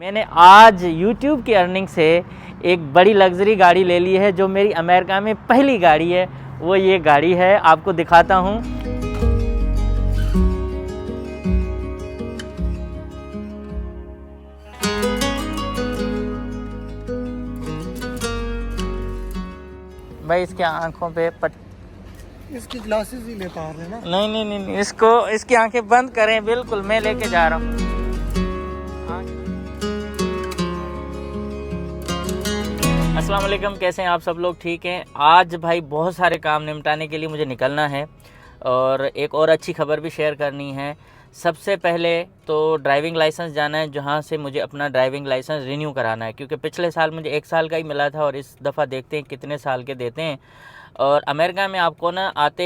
मैंने आज YouTube की अर्निंग से एक बड़ी लग्जरी गाड़ी ले ली है, जो मेरी अमेरिका में पहली गाड़ी है। वो ये गाड़ी है, आपको दिखाता हूँ। भाई इसके आंखों पे इसकी ग्लासेस ही लेता है ना? नहीं, इसकी आंखें बंद करें। बिल्कुल, मैं लेके जा रहा हूँ। अस्सलाम वालेकुम, कैसे हैं आप सब लोग? ठीक हैं। आज भाई बहुत सारे काम निपटाने के लिए मुझे निकलना है और एक और अच्छी खबर भी शेयर करनी है। सबसे पहले तो ड्राइविंग लाइसेंस जाना है, जहां से मुझे अपना ड्राइविंग लाइसेंस रिन्यू कराना है, क्योंकि पिछले साल मुझे 1 साल का ही मिला था और इस दफ़ा देखते हैं कितने साल के देते हैं। और अमेरिका में आपको ना आते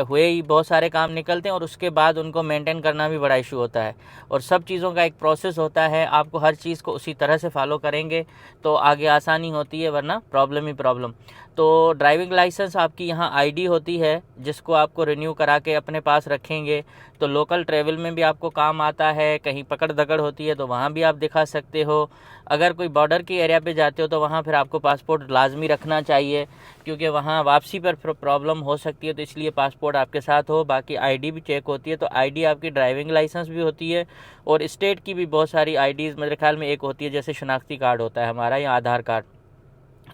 हुए ही बहुत सारे काम निकलते हैं और उसके बाद उनको मेंटेन करना भी बड़ा इशू होता है और सब चीज़ों का एक प्रोसेस होता है। आपको हर चीज़ को उसी तरह से फॉलो करेंगे तो आगे आसानी होती है, वरना प्रॉब्लम ही प्रॉब्लम। तो ड्राइविंग लाइसेंस आपकी यहाँ आईडी होती है, जिसको आपको रिन्यू करा के अपने पास रखेंगे तो लोकल ट्रैवल में भी आपको काम आता है। कहीं पकड़ दकड़ होती है तो वहाँ भी आप दिखा सकते हो। अगर कोई बॉर्डर की एरिया पे जाते हो तो वहाँ फिर आपको पासपोर्ट लाजमी रखना चाहिए, क्योंकि वहाँ वापसी पर प्रॉब्लम हो सकती है, तो इसलिए पासपोर्ट आपके साथ हो। बाकी आईडी भी चेक होती है, तो आईडी आपकी ड्राइविंग लाइसेंस भी होती है और स्टेट की भी बहुत सारी आईडीज़ मेरे ख्याल में एक होती है, जैसे शनाख्ती कार्ड होता है हमारा या आधार कार्ड।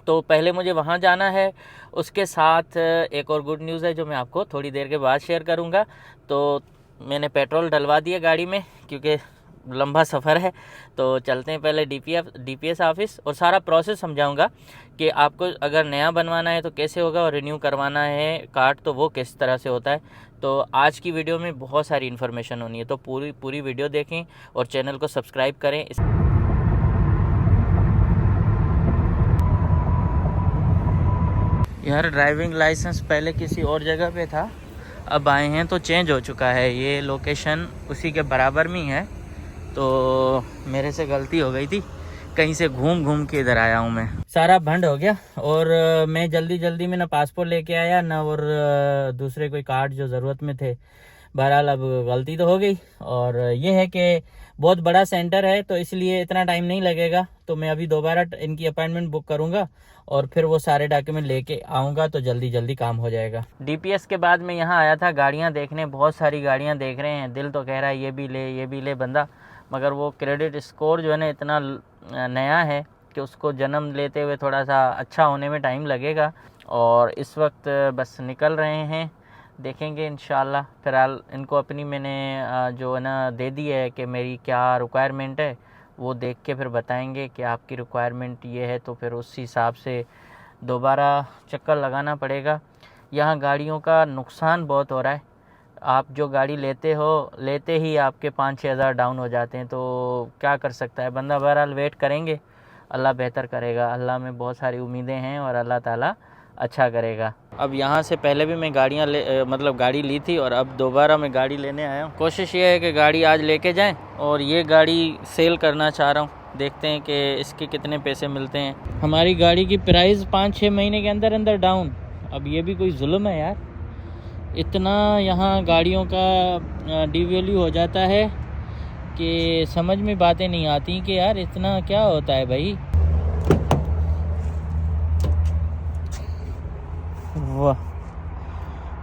तो पहले मुझे वहाँ जाना है। उसके साथ एक और गुड न्यूज़ है जो मैं आपको थोड़ी देर के बाद शेयर करूँगा। तो मैंने पेट्रोल डलवा दिया गाड़ी में, क्योंकि लंबा सफ़र है। तो चलते हैं पहले डीपीएस ऑफिस और सारा प्रोसेस समझाऊंगा कि आपको अगर नया बनवाना है तो कैसे होगा और रिन्यू करवाना है कार्ड तो वो किस तरह से होता है। तो आज की वीडियो में बहुत सारी इन्फॉर्मेशन होनी है, तो पूरी वीडियो देखें और चैनल को सब्सक्राइब करें। यार ड्राइविंग लाइसेंस पहले किसी और जगह पे था, अब आए हैं तो चेंज हो चुका है। ये लोकेशन उसी के बराबर में ही है, तो मेरे से गलती हो गई थी, कहीं से घूम के इधर आया हूँ मैं। सारा भंड हो गया और मैं जल्दी में ना पासपोर्ट लेके आया ना और दूसरे कोई कार्ड जो ज़रूरत में थे। बहरहाल अब गलती तो हो गई और ये है कि बहुत बड़ा सेंटर है तो इसलिए इतना टाइम नहीं लगेगा। तो मैं अभी दोबारा इनकी अपॉइंटमेंट बुक करूंगा और फिर वो सारे डॉक्यूमेंट लेके आऊँगा तो जल्दी काम हो जाएगा। डीपीएस के बाद मैं यहाँ आया था गाड़ियाँ देखने, बहुत सारी गाड़ियाँ देख रहे हैं। दिल तो कह रहा है ये भी ले बंदा, मगर वो क्रेडिट स्कोर जो है ना इतना नया है कि उसको जन्म लेते हुए थोड़ा सा अच्छा होने में टाइम लगेगा। और इस वक्त बस निकल रहे हैं, देखेंगे इंशाल्लाह। फिलहाल इनको अपनी मैंने जो है ना दे दी है कि मेरी क्या रिक्वायरमेंट है, वो देख के फिर बताएंगे कि आपकी रिक्वायरमेंट ये है, तो फिर उस हिसाब से दोबारा चक्कर लगाना पड़ेगा। यहाँ गाड़ियों का नुकसान बहुत हो रहा है। आप जो गाड़ी लेते ही आपके 5-6 हज़ार डाउन हो जाते हैं, तो क्या कर सकता है बंदा। बहरहाल वेट करेंगे, अल्लाह बेहतर करेगा। अल्लाह में बहुत सारी उम्मीदें हैं और अल्लाह ताला अच्छा करेगा। अब यहाँ से पहले भी मैं गाड़ी ली थी और अब दोबारा मैं गाड़ी लेने आया हूँ। कोशिश ये है कि गाड़ी आज लेके जाएं और ये गाड़ी सेल करना चाह रहा हूँ। देखते हैं कि इसके कितने पैसे मिलते हैं। हमारी गाड़ी की प्राइस 5-6 महीने के अंदर डाउन। अब ये भी कोई जुल्म है यार, इतना यहाँ गाड़ियों का डिवैल्यू हो जाता है कि समझ में बातें नहीं आती कि यार इतना क्या होता है भाई। वाह,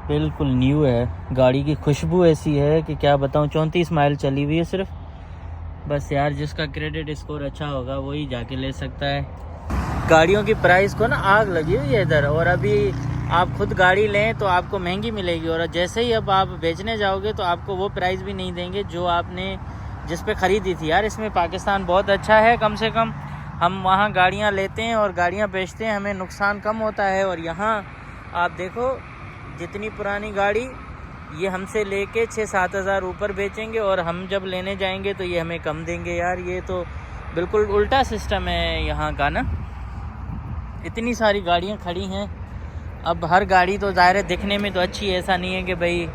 बिल्कुल न्यू है। गाड़ी की खुशबू ऐसी है कि क्या बताऊँ। 34 माइल चली हुई है सिर्फ। बस यार जिसका क्रेडिट स्कोर अच्छा होगा वही जाके ले सकता है। गाड़ियों की प्राइस को ना आग लगी हुई है इधर, और अभी आप खुद गाड़ी लें तो आपको महंगी मिलेगी और जैसे ही अब आप बेचने जाओगे तो आपको वो प्राइस भी नहीं देंगे जो आपने जिस पे ख़रीदी थी। यार इसमें पाकिस्तान बहुत अच्छा है, कम से कम हम वहाँ गाड़ियाँ लेते हैं और गाड़ियाँ बेचते हैं, हमें नुकसान कम होता है। और यहाँ आप देखो, जितनी पुरानी गाड़ी ये हमसे लेके 6-7 हज़ार ऊपर बेचेंगे और हम जब लेने जाएंगे तो ये हमें कम देंगे। यार ये तो बिल्कुल उल्टा सिस्टम है यहाँ का ना। इतनी सारी गाड़ियाँ खड़ी हैं। अब हर गाड़ी तो ज़ाहिर है दिखने में तो अच्छी है, ऐसा नहीं है कि भाई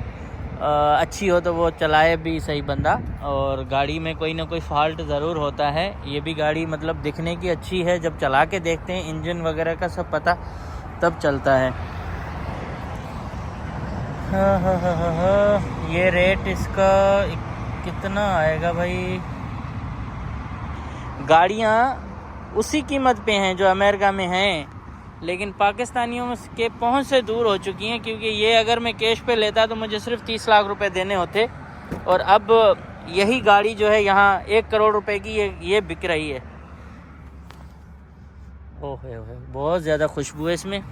अच्छी हो तो वो चलाए भी सही बंदा, और गाड़ी में कोई ना कोई फॉल्ट ज़रूर होता है। ये भी गाड़ी मतलब दिखने की अच्छी है, जब चला के देखते हैं इंजन वगैरह का सब पता तब चलता है। हाँ। ये रेट इसका कितना आएगा भाई। गाड़ियाँ उसी कीमत पे हैं जो अमेरिका में हैं, लेकिन पाकिस्तानियों के पहुंच से दूर हो चुकी हैं, क्योंकि ये अगर मैं कैश पे लेता तो मुझे सिर्फ 30 लाख रुपए देने होते, और अब यही गाड़ी जो है यहाँ 1 करोड़ रुपए की ये बिक रही है। ओह बहुत ज़्यादा खुशबू है इसमें,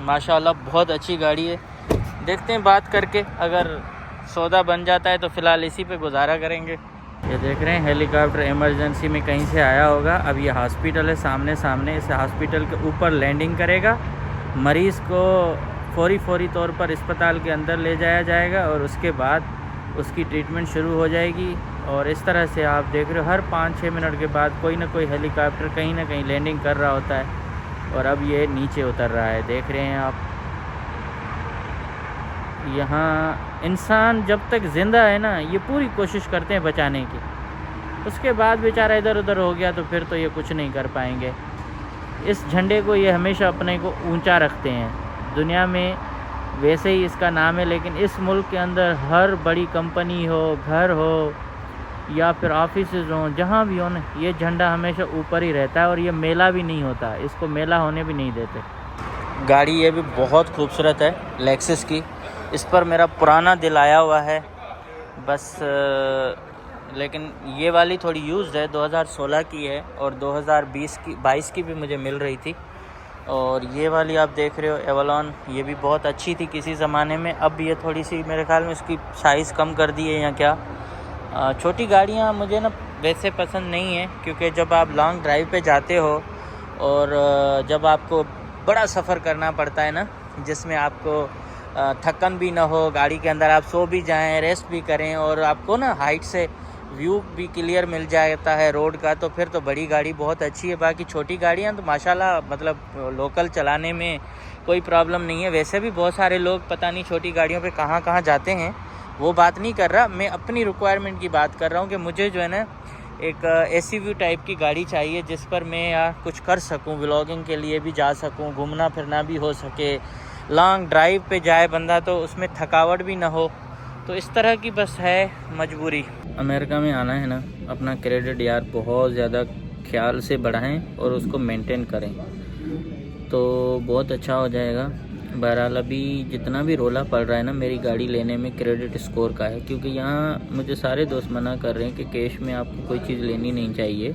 माशाल्लाह बहुत अच्छी गाड़ी है। देखते हैं बात करके, अगर सौदा बन जाता है तो फ़िलहाल इसी पे गुजारा करेंगे। ये देख रहे हैं हेलीकॉप्टर इमरजेंसी में कहीं से आया होगा। अब ये हॉस्पिटल है सामने इस हॉस्पिटल के ऊपर लैंडिंग करेगा, मरीज़ को फौरी तौर पर अस्पताल के अंदर ले जाया जाएगा और उसके बाद उसकी ट्रीटमेंट शुरू हो जाएगी। और इस तरह से आप देख रहे हो हर 5-6 मिनट के बाद कोई ना कोई हेलीकॉप्टर कहीं ना कहीं लैंडिंग कर रहा होता है। और अब ये नीचे उतर रहा है, देख रहे हैं आप। यहाँ इंसान जब तक ज़िंदा है ना, ये पूरी कोशिश करते हैं बचाने की, उसके बाद बेचारा इधर उधर हो गया तो फिर तो ये कुछ नहीं कर पाएंगे। इस झंडे को ये हमेशा अपने को ऊंचा रखते हैं। दुनिया में वैसे ही इसका नाम है, लेकिन इस मुल्क के अंदर हर बड़ी कंपनी हो, घर हो या फिर ऑफिसेज हों, जहाँ भी हो ना, ये झंडा हमेशा ऊपर ही रहता है। और ये मेला भी नहीं होता, इसको मेला होने भी नहीं देते। गाड़ी ये भी बहुत खूबसूरत है, लेक्सस की। इस पर मेरा पुराना दिल आया हुआ है बस, लेकिन ये वाली थोड़ी यूज़्ड है, 2016 की है और 2022 की भी मुझे मिल रही थी। और ये वाली आप देख रहे हो एवलॉन, ये भी बहुत अच्छी थी किसी ज़माने में। अब ये थोड़ी सी मेरे ख्याल में इसकी साइज़ कम कर दी है या क्या। छोटी गाड़ियाँ मुझे ना वैसे पसंद नहीं है, क्योंकि जब आप लॉन्ग ड्राइव पे जाते हो और जब आपको बड़ा सफ़र करना पड़ता है ना, जिसमें आपको थकन भी ना हो, गाड़ी के अंदर आप सो भी जाएं, रेस्ट भी करें और आपको ना हाइट से व्यू भी क्लियर मिल जाता है रोड का, तो फिर तो बड़ी गाड़ी बहुत अच्छी है। बाकी छोटी गाड़ियाँ तो माशाल्लाह मतलब लोकल चलाने में कोई प्रॉब्लम नहीं है। वैसे भी बहुत सारे लोग पता नहीं छोटी गाड़ियों पे कहाँ कहाँ जाते हैं, वो बात नहीं कर रहा। मैं अपनी रिक्वायरमेंट की बात कर रहा हूँ कि मुझे जो है ना एक एसयूवी टाइप की गाड़ी चाहिए, जिस पर मैं यार कुछ कर सकूँ, व्लॉगिंग के लिए भी जा सकूँ, घूमना फिरना भी हो सके, लॉन्ग ड्राइव पे जाए बंदा तो उसमें थकावट भी ना हो। तो इस तरह की बस है मजबूरी। अमेरिका में आना है ना, अपना क्रेडिट यार बहुत ज़्यादा ख्याल से बढ़ाएं और उसको मेंटेन करें तो बहुत अच्छा हो जाएगा। बहरहाल अभी जितना भी रोला पड़ रहा है ना मेरी गाड़ी लेने में क्रेडिट स्कोर का है, क्योंकि यहाँ मुझे सारे दोस्त मना कर रहे हैं कि कैश में आपको कोई चीज़ लेनी नहीं चाहिए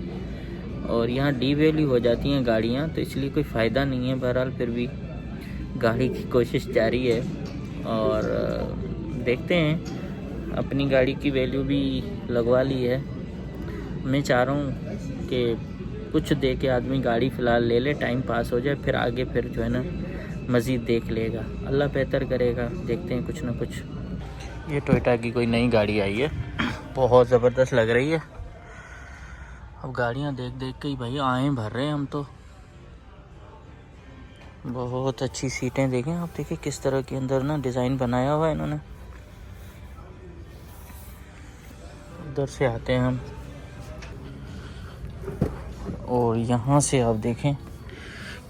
और यहाँ डी वैल्यू हो जाती हैं गाड़ियाँ, तो इसलिए कोई फ़ायदा नहीं है। बहरहाल फिर भी गाड़ी की कोशिश जारी है और देखते हैं। अपनी गाड़ी की वैल्यू भी लगवा ली है। मैं चाह रहा हूँ कि कुछ दे के आदमी गाड़ी फ़िलहाल ले ले, टाइम पास हो जाए, फिर आगे फिर जो है ना मज़ीद देख लेगा, अल्लाह बेहतर करेगा। देखते हैं कुछ ना कुछ। ये टोयोटा की कोई नई गाड़ी आई है, बहुत ज़बरदस्त लग रही है। अब गाड़ियाँ देख देख के ही भाई आएँ भर रहे हैं हम तो। बहुत अच्छी सीटें देखें आप, देखिए किस तरह के अंदर ना डिज़ाइन बनाया हुआ है इन्होंने। उधर से आते हैं हम और यहाँ से आप देखें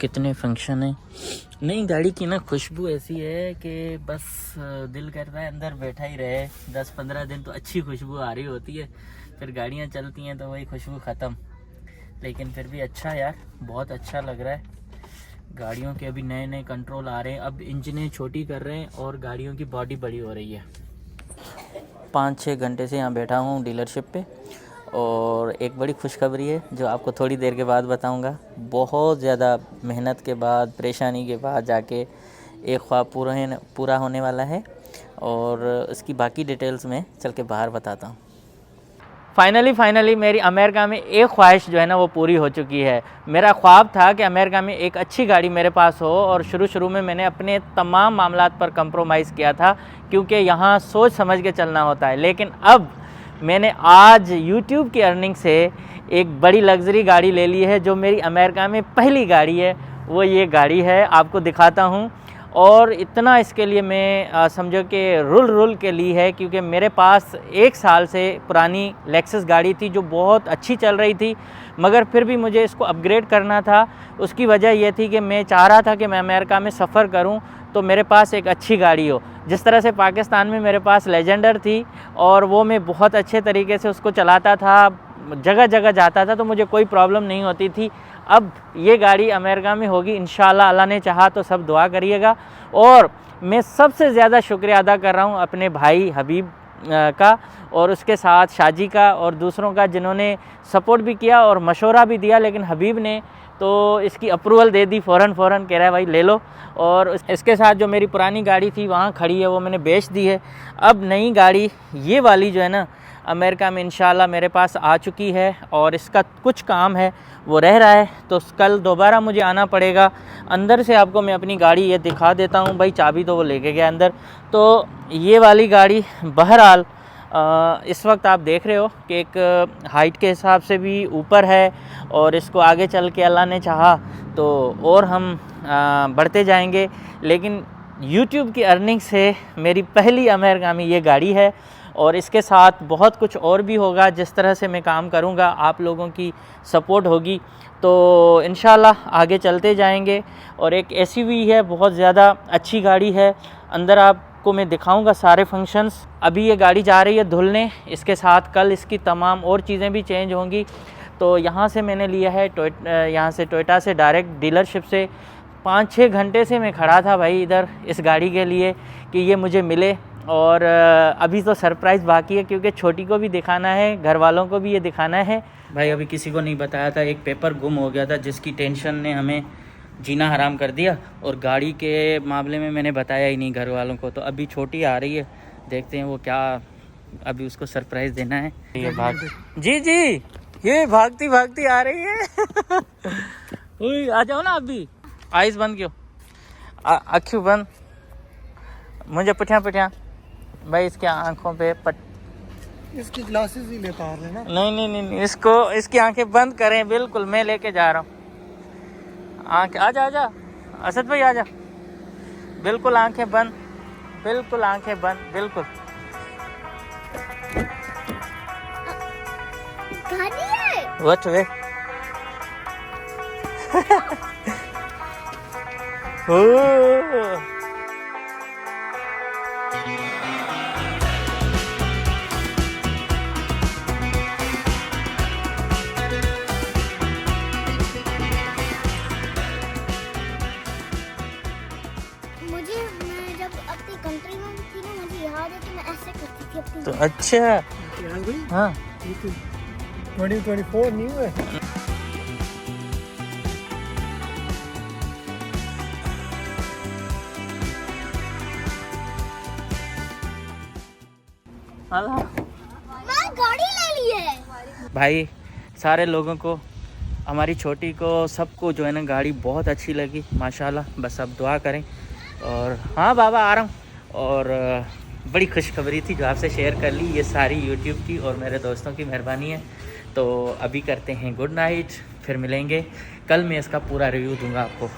कितने फंक्शन हैं। नई गाड़ी की ना खुशबू ऐसी है कि बस दिल करता है अंदर बैठा ही रहे। 10-15 दिन तो अच्छी खुशबू आ रही होती है, फिर गाड़ियाँ चलती हैं तो वही खुशबू ख़त्म। लेकिन फिर भी अच्छा यार, बहुत अच्छा लग रहा है। गाड़ियों के अभी नए नए कंट्रोल आ रहे हैं, अब इंजनें छोटी कर रहे हैं और गाड़ियों की बॉडी बड़ी हो रही है। 5-6 घंटे से यहाँ बैठा हूँ डीलरशिप पे और एक बड़ी खुशखबरी है जो आपको थोड़ी देर के बाद बताऊँगा। बहुत ज़्यादा मेहनत के बाद, परेशानी के बाद जाके एक ख्वाब पूरा होने वाला है और उसकी बाकी डिटेल्स में चल के बाहर बताता हूँ। फाइनली मेरी अमेरिका में एक ख्वाहिश जो है ना वो पूरी हो चुकी है। मेरा ख्वाब था कि अमेरिका में एक अच्छी गाड़ी मेरे पास हो और शुरू में मैंने अपने तमाम मामलात पर कंप्रोमाइज़ किया था, क्योंकि यहाँ सोच समझ के चलना होता है। लेकिन अब मैंने आज YouTube की अर्निंग से एक बड़ी लग्जरी गाड़ी ले ली है, जो मेरी अमेरिका में पहली गाड़ी है। वो ये गाड़ी है, आपको दिखाता हूँ। और इतना इसके लिए मैं समझो कि रुल के लिए है, क्योंकि मेरे पास 1 साल से पुरानी लेक्सस गाड़ी थी जो बहुत अच्छी चल रही थी, मगर फिर भी मुझे इसको अपग्रेड करना था। उसकी वजह ये थी कि मैं चाह रहा था कि मैं अमेरिका में सफ़र करूं तो मेरे पास एक अच्छी गाड़ी हो। जिस तरह से पाकिस्तान में मेरे पास लेजेंडर थी और वो मैं बहुत अच्छे तरीके से उसको चलाता था, जगह जगह जाता था तो मुझे कोई प्रॉब्लम नहीं होती थी। अब ये गाड़ी अमेरिका में होगी इंशाल्लाह, अल्लाह ने चाहा तो सब दुआ करिएगा। और मैं सबसे ज़्यादा शुक्रिया अदा कर रहा हूँ अपने भाई हबीब का और उसके साथ शाजी का और दूसरों का, जिन्होंने सपोर्ट भी किया और मशवरा भी दिया। लेकिन हबीब ने तो इसकी अप्रूवल दे दी, फ़ौरन कह रहा है भाई ले लो। और इसके साथ जो मेरी पुरानी गाड़ी थी वहाँ खड़ी है, वो मैंने बेच दी है। अब नई गाड़ी ये वाली जो है ना अमेरिका में इंशाल्लाह मेरे पास आ चुकी है और इसका कुछ काम है वो रह रहा है, तो कल दोबारा मुझे आना पड़ेगा। अंदर से आपको मैं अपनी गाड़ी ये दिखा देता हूँ भाई, चाबी तो वो लेके गया अंदर। तो ये वाली गाड़ी बहरहाल इस वक्त आप देख रहे हो कि एक हाइट के हिसाब से भी ऊपर है और इसको आगे चल के अल्लाह ने चाहा तो और हम बढ़ते जाएंगे। लेकिन YouTube की अर्निंग से मेरी पहली अमेरिका में ये गाड़ी है और इसके साथ बहुत कुछ और भी होगा। जिस तरह से मैं काम करूँगा, आप लोगों की सपोर्ट होगी तो इंशाल्लाह आगे चलते जाएंगे। और एक SUV है, बहुत ज़्यादा अच्छी गाड़ी है। अंदर आपको मैं दिखाऊंगा सारे फंक्शंस। अभी ये गाड़ी जा रही है धुलने, इसके साथ कल इसकी तमाम और चीज़ें भी चेंज होंगी। तो यहाँ से मैंने लिया है यहाँ से टोयोटा से डायरेक्ट डीलरशिप से। 5-6 घंटे से मैं खड़ा था भाई इधर इस गाड़ी के लिए कि ये मुझे मिले। और अभी तो सरप्राइज़ बाकी है क्योंकि छोटी को भी दिखाना है, घर वालों को भी ये दिखाना है। भाई अभी किसी को नहीं बताया था, एक पेपर गुम हो गया था जिसकी टेंशन ने हमें जीना हराम कर दिया। और गाड़ी के मामले में मैंने बताया ही नहीं घर वालों को। तो अभी छोटी आ रही है, देखते हैं वो क्या, अभी उसको सरप्राइज़ देना है। ये भाग जी ये भागती भागती आ रही है। उई, आ जाओ ना। अभी आइज़ बंद क्यों, अखियों बंद। मुझे पटिया भाई इसके आंखों पे इसकी ग्लासेस ही लेता आ रहे ना। नहीं, इसको इसकी आंखें बंद करें। बिल्कुल मैं लेके जा रहा हूँ। आजा असद भाई आजा। बिल्कुल आंखें बंद, बिल्कुल आंखें बंद, बिल्कुल। वट वे मैं जब अपनी कंट्री में थी ना, मुझे याद है कि मैं ऐसे करती थी अपनी। तो अच्छा हाँ 2024 न्यू है। मैं गाड़ी ले ली है भाई। सारे लोगों को, हमारी छोटी को, सबको जो है ना गाड़ी बहुत अच्छी लगी माशाल्लाह। बस अब दुआ करें। और हाँ बाबा आ रहा हूँ। और बड़ी खुशखबरी थी जो आपसे शेयर कर ली। ये सारी YouTube की और मेरे दोस्तों की मेहरबानी है। तो अभी करते हैं गुड नाइट, फिर मिलेंगे कल। मैं इसका पूरा रिव्यू दूंगा आपको।